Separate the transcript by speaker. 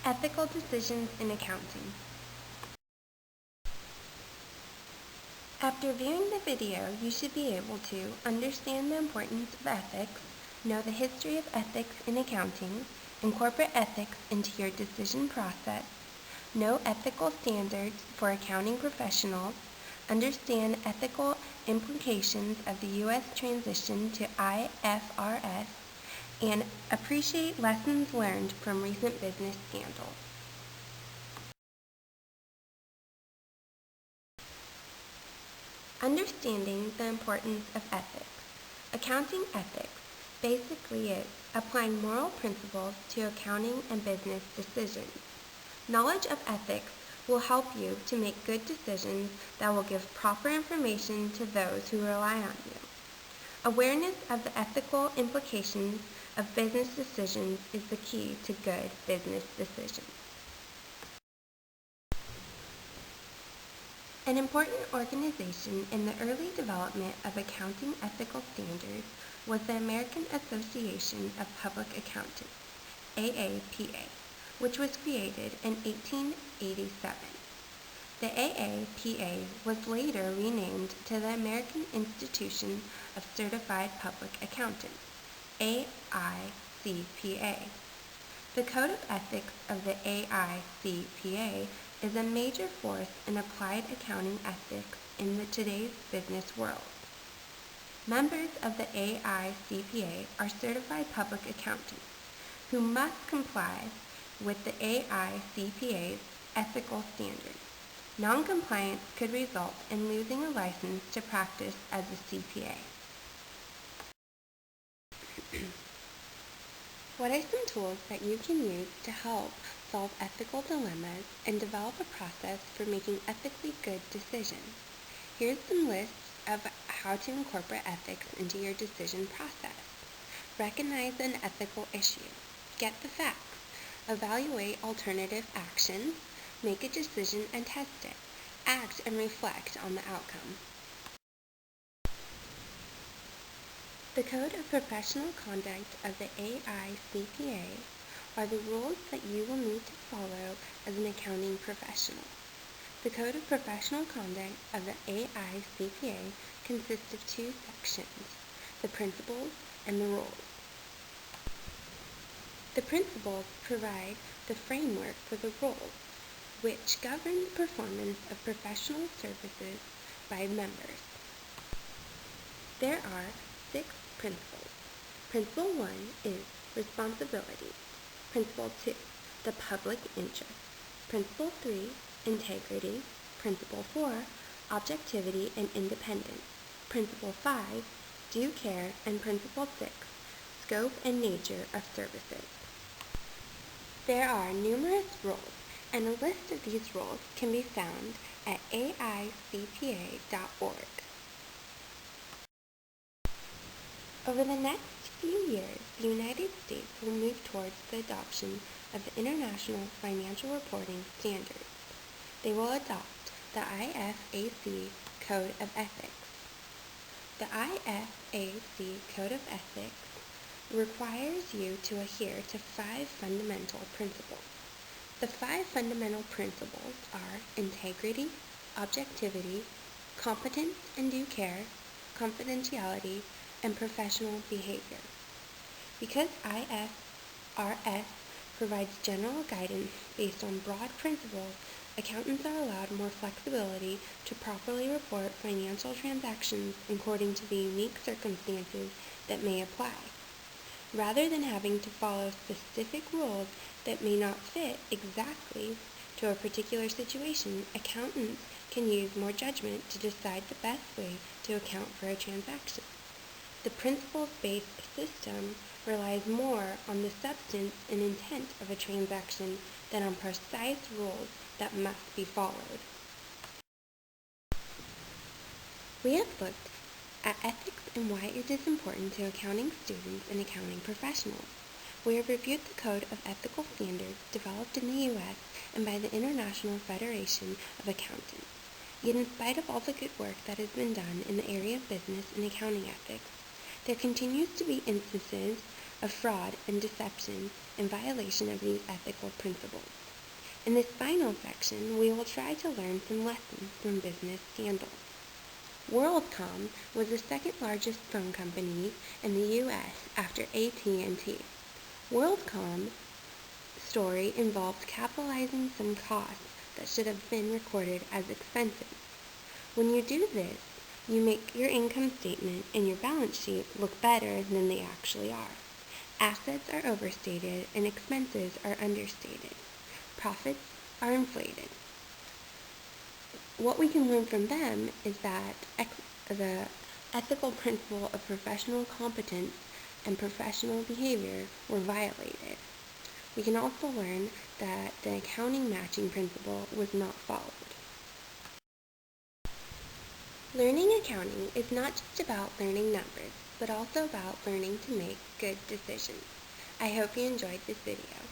Speaker 1: Ethical decisions in accounting. After viewing the video, you should be able to understand the importance of ethics, know the history of ethics in accounting, incorporate ethics into your decision process, know ethical standards for accounting professionals, understand ethical implications of the U.S. transition to IFRS, and appreciate lessons learned from recent business scandals. Understanding the importance of ethics. Accounting ethics basically is applying moral principles to accounting and business decisions. Knowledge of ethics will help you to make good decisions that will give proper information to those who rely on you. Awareness of the ethical implications of business decisions is the key to good business decisions. An important organization in the early development of accounting ethical standards was the American Association of Public Accountants, AAPA, which was created in 1887. The AAPA was later renamed to the American Institution of Certified Public Accountants, AICPA. The Code of Ethics of the AICPA is a major force in applied accounting ethics in today's business world. Members of the AICPA are certified public accountants who must comply with the AICPA's ethical standards. Non-compliance could result in losing a license to practice as a CPA. What are some tools that you can use to help solve ethical dilemmas and develop a process for making ethically good decisions? Here's some lists of how to incorporate ethics into your decision process. Recognize an ethical issue. Get the facts. Evaluate alternative actions. Make a decision and test it. Act and reflect on the outcome. The Code of Professional Conduct of the AICPA are the rules that you will need to follow as an accounting professional. The Code of Professional Conduct of the AICPA consists of two sections, the principles and the rules. The principles provide the framework for the rules, which govern the performance of professional services by members. There are 6 principles. Principle 1 is responsibility. Principle 2, the public interest. Principle 3, integrity. Principle 4, objectivity and independence. Principle 5, due care. And Principle 6, scope and nature of services. There are numerous rules, and a list of these rules can be found at aicpa.org. Over the next few years, the United States will move towards the adoption of the International Financial Reporting Standards. They will adopt the IFAC Code of Ethics. The IFAC Code of Ethics requires you to adhere to 5 fundamental principles. The 5 fundamental principles are integrity, objectivity, competence and due care, confidentiality, and professional behavior. Because IFRS provides general guidance based on broad principles, accountants are allowed more flexibility to properly report financial transactions according to the unique circumstances that may apply. Rather than having to follow specific rules that may not fit exactly to a particular situation, accountants can use more judgment to decide the best way to account for a transaction. The principles-based system relies more on the substance and intent of a transaction than on precise rules that must be followed. We have looked at ethics and why it is important to accounting students and accounting professionals. We have reviewed the Code of Ethical Standards developed in the U.S. and by the International Federation of Accountants. Yet in spite of all the good work that has been done in the area of business and accounting ethics, there continues to be instances of fraud and deception in violation of these ethical principles. In this final section, we will try to learn some lessons from business scandals. WorldCom was the second largest phone company in the U.S. after AT&T. WorldCom's story involved capitalizing some costs that should have been recorded as expenses. When you do this, you make your income statement and your balance sheet look better than they actually are. Assets are overstated and expenses are understated. Profits are inflated. What we can learn from them is that the ethical principle of professional competence and professional behavior were violated. We can also learn that the accounting matching principle was not followed. Learning accounting is not just about learning numbers, but also about learning to make good decisions. I hope you enjoyed this video.